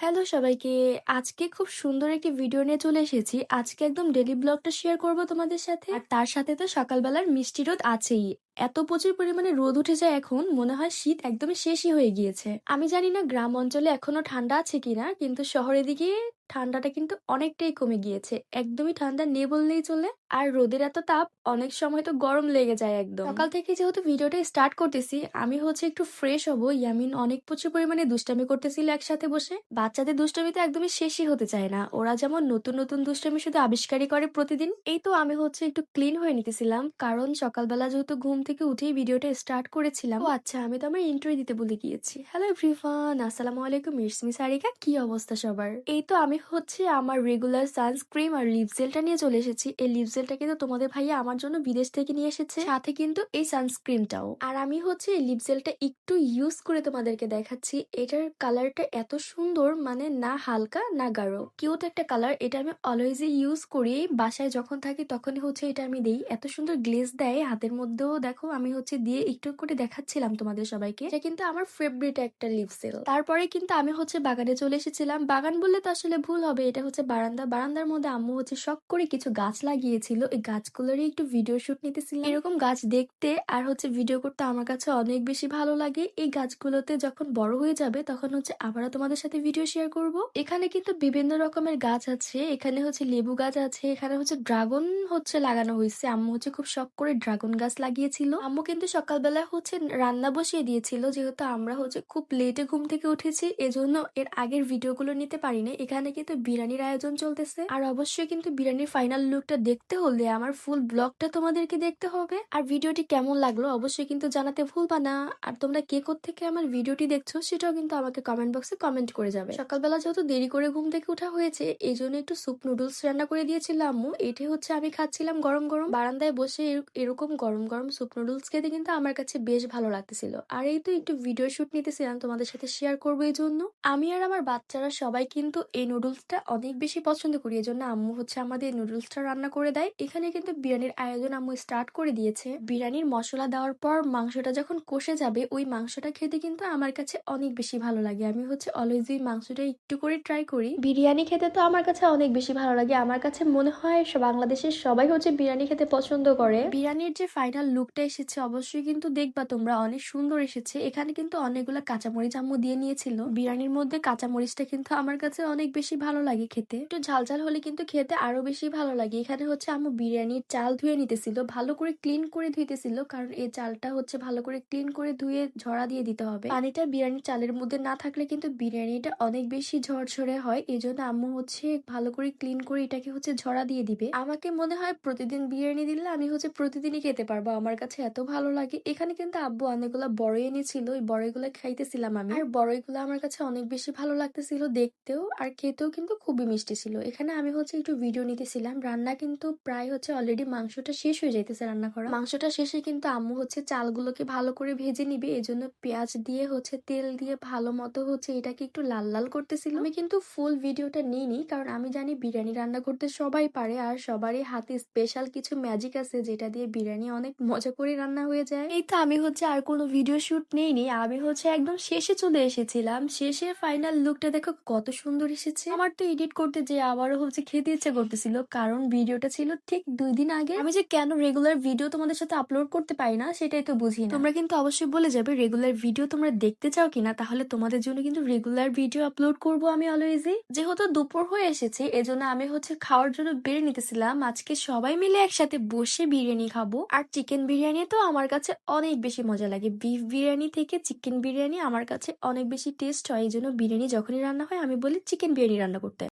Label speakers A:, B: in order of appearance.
A: Hello সবাইকে। আজকে খুব সুন্দর একটি ভিডিও নিয়ে চলে এসেছি। আজকে একদম ডেইলি ব্লগটা শেয়ার করব তোমাদের সাথে। আর তার সাথে তো সকালবেলার মিষ্টি রোদ আছেই। এত প্রচুর পরিমাণে রোদ উঠে যায় এখন, মনে হয় শীত একদমই শেষই হয়ে গিয়েছে। আমি জানি না গ্রাম অঞ্চলে এখনো ঠান্ডা আছে কিনা, কিন্তু শহরের দিকে ঠান্ডাটা কিন্তু অনেকটাই কমে গিয়েছে। একদমই ঠান্ডা নেই বললেই চলে। আর রোদের এত তাপ, অনেক সময় তো গরম লেগে যায় একদম। সকাল থেকে যেহেতু ভিডিওটা স্টার্ট করতেছি, আমি হচ্ছে একটু ফ্রেশ হবো। ইয়ামিন অনেক প্রচুর পরিমাণে দুষ্টামি করতেছিল একসাথে বসে। বাচ্চাদের দুষ্টামি তো একদমই শেষই হতে চায় না। ওরা যেমন নতুন নতুন দুষ্টামি শুধু আবিষ্কারই করে প্রতিদিন। এই তো আমি হচ্ছে একটু ক্লিন হয়ে নিতেছিলাম, কারণ সকালবেলা যেহেতু ঘুম থেকে উঠেই ভিডিওটা স্টার্ট করেছিলাম। ও আচ্ছা, আমি তো আমার ইন্ট্রো দিতে ভুলে গিয়েছি। হ্যালো এভরিওয়ান, আসসালামু আলাইকুম, ইটস মি সারিকা। কি অবস্থা সবার? এই তো আমি হচ্ছে আমার রেগুলার সানস্ক্রিন আর লিপ জেলটা নিয়ে চলে এসেছি। এই লিপ জেলটা কিন্তু তোমাদের ভাইয়া আমার জন্য বিদেশ থেকে নিয়ে এসেছে, সাথে কিন্তু এই সানস্ক্রিনটাও। আর আমি হচ্ছে এই লিপ জেলটা একটু ইউজ করে তোমাদেরকে দেখাচ্ছি। এটার কালারটা এত সুন্দর, মানে না হালকা না গাঢ়, কিউট একটা কালার। এটা আমি অলওয়েজই ইউজ করি, বাসায় যখন থাকি তখনই হচ্ছে এটা আমি দেই। এত সুন্দর গ্লেজ দেয় হাতের মধ্যেও। দেখো আমি হচ্ছে দিয়ে একটু করে দেখাচ্ছিলাম তোমাদের সবাইকে। এটা কিন্তু আমার ফেভারিট একটা লিপ জেল। তারপরে কিন্তু আমি হচ্ছে বাগানে চলে এসেছিলাম। বাগান বললে তো আসলে ভুল হবে, এটা হচ্ছে বারান্দা। বারান্দার মধ্যে আম্মু হচ্ছে শখ করে কিছু গাছ লাগিয়েছিল। এই গাছগুলোরই একটু ভিডিও শুট নিতেছিলাম। এরকম গাছ দেখতে আর হচ্ছে ভিডিও করতে আমার কাছে অনেক বেশি ভালো লাগে। এই গাছগুলোতে যখন বড় হয়ে যাবে তখন হচ্ছে আবারও তোমাদের সাথে ভিডিও শেয়ার করব। এখানে কিন্তু বিভিন্ন রকমের গাছ আছে। এখানে হচ্ছে লেবু গাছ আছে, এখানে হচ্ছে ড্রাগন হচ্ছে লাগানো হয়েছে। আম্মু হচ্ছে খুব শখ করে ড্রাগন গাছ লাগিয়েছিল। আম্মু কিন্তু সকালবেলা হচ্ছে রান্না বসিয়ে দিয়েছিল, যেহেতু আমরা হচ্ছে খুব লেটে ঘুম থেকে উঠেছি, এজন্য এর আগের ভিডিওগুলো নিতে পারিনি। এখানে কিন্তু বিরিয়ানির আয়োজন চলতেছে। আর অবশ্যই কিন্তু বিরিয়ানির ফাইনাল লুকটা দেখতে হলে আমার ফুল ব্লগটা তোমাদেরকে দেখতে হবে। আর ভিডিওটি কেমন লাগলো অবশ্যই কিন্তু জানাতে ভুলবা না। আর তোমরা কে থেকে আমার ভিডিওটি দেখছো সেটাও কিন্তু আমাকে কমেন্ট বক্সে কমেন্ট করে যাবে। সকালবেলা যেহেতু দেরি করে ঘুম থেকে উঠা হয়েছে, এই জন্য একটু স্যুপ নুডলস রান্না করে দিয়েছিল আম্মু। এটি হচ্ছে আমি খাচ্ছিলাম গরম গরম বারান্দায় বসে। এরকম গরম গরম স্যুপ নুডলস খেতে কিন্তু আমার কাছে বেশ ভালো লাগতেছিল। আর এই তো একটু ভিডিও শুট নিতেছিলাম তোমাদের সাথে শেয়ার করবো। এই জন্য আমি আর আমার বাচ্চারা সবাই কিন্তু এই নুডলসটা অনেক বেশি পছন্দ করি। এই জন্য আম্মু হচ্ছে আমাদের এই নুডলসটা রান্না করে দেয়। এখানে কিন্তু বিরিয়ানির আয়োজন আম্মু স্টার্ট করে দিয়েছে। বিরিয়ানির মশলা দেওয়ার পর মাংসটা যখন কষে যাবে, ওই মাংসটা খেতে কিন্তু আমার কাছে অনেক বেশি ভালো লাগে। আমি হচ্ছে অলওয়েজ ওই মাংসটা একটু করে ট্রাই করি। বিরিয়ানি খেতে তো আমার কাছে অনেক বেশি ভালো লাগে। আমার কাছে মনে হয় বাংলাদেশের সবাই হচ্ছে বিরিয়ানি খেতে পছন্দ করে। বিরিয়ানির যে ফাইনাল লুকটা এসেছে অবশ্যই কিন্তু দেখবা তোমরা, অনেক সুন্দর এসেছে। এখানে কিন্তু অনেকগুলো কাঁচামরিচ আম্মু দিয়ে নিয়েছিল। বিরিয়ানির মধ্যে কাঁচামরিচটা কিন্তু আমার কাছে অনেক বেশি ভালো লাগে খেতে। একটু ঝাল ঝাল হলে কিন্তু খেতে আরো বেশি ভালো লাগে। এখানে হচ্ছে আম্মু বিরিয়ানির চাল ধুয়ে নিতেছিল, ভালো করে ক্লিন করে ধুইতেছিল, কারণ এই চালটা হচ্ছে ভালো করে ক্লিন করে ধুয়ে ঝরা দিয়ে দিতে হবে। পানিটা বিরিয়ানির চালের মধ্যে না থাকলে কিন্তু বিরিয়ানিটা অনেক বেশি ঝরঝরে হয়। এই জন্য আম্মু হচ্ছে ভালো করে ক্লিন করে এটাকে হচ্ছে ঝরা দিয়ে দিবে। আমাকে মনে হয় প্রতিদিন বিরিয়ানি দিলে আমি হচ্ছে প্রতিদিনই খেতে পারবো, আমার কাছে এত ভালো লাগে। এখানে কিন্তু আব্বু অনেকগুলো বড়ই এনেছিল, ওই বড়ইগুলো খাইতেছিলাম আমি। আর বড়ইগুলো আমার কাছে অনেক বেশি ভালো লাগতেছিল দেখতেও, আর খেতেও কিন্তু খুবই মিষ্টি ছিল। এখানে আমি হচ্ছে একটু ভিডিও নিতেছিলাম। রান্না কিন্তু প্রায় হচ্ছে অলরেডি মাংসটা শেষ হয়ে যাইতেছে রান্না করা। মাংসটা শেষে কিন্তু আম্মু হচ্ছে চালগুলোকে ভালো করে ভেজে নিবে, এজন্য পেঁয়াজ দিয়ে হচ্ছে তেল দিয়ে ভালো মতো হচ্ছে এটাকে একটু লাল লাল করতেছিল। আমি কিন্তু ফুল ভিডিওটা নিইনি, কারণ আমি জানি বিরিয়ানি রান্না করতে সবাই পারে, আর সবারই হাতে স্পেশাল কিছু ম্যাজিক আছে যেটা দিয়ে বিরিয়ানি অনেক মজা করে রান্না হয়ে যায়। এই তো আমি হচ্ছে আর কোনো ভিডিও শুট নেইনি, আমি হচ্ছে একদম শেষে চলে এসেছিলাম। শেষের ফাইনাল লুকটা দেখো কত সুন্দর এসেছে। আমার তো এডিট করতে যে আবারও হচ্ছে খেতে ইচ্ছে করতেছিল, কারণ ভিডিওটা ছিল ঠিক 2 দিন আগে। আমি যে কেন রেগুলার ভিডিও তোমাদের সাথে আপলোড করতে পারি না সেটাই তো বুঝি না। তোমরা কিন্তু অবশ্যই বলে যাবে রেগুলার ভিডিও তোমরা দেখতে চাও কিনা, তাহলে তোমাদের জন্য কিন্তু রেগুলার ভিডিও আপলোড করবো আমি অলওয়েজই। যেহেতু দুপুর হয়ে এসেছে এজন্য আমি হচ্ছে খাওয়ার জন্য বেড়ে নিতেছিলাম। আজকে সবাই মিলে একসাথে বসে বিরিয়ানি খাবো। আর চিকেন বিরিয়ানি তো আমার কাছে অনেক বেশি মজা লাগে। বিফ বিরিয়ানি থেকে চিকেন বিরিয়ানি আমার কাছে অনেক বেশি টেস্ট হয়, এই জন্য বিরিয়ানি যখনই রান্না হয় আমি বলি চিকেন বিরিয়ানি রান্না করতে।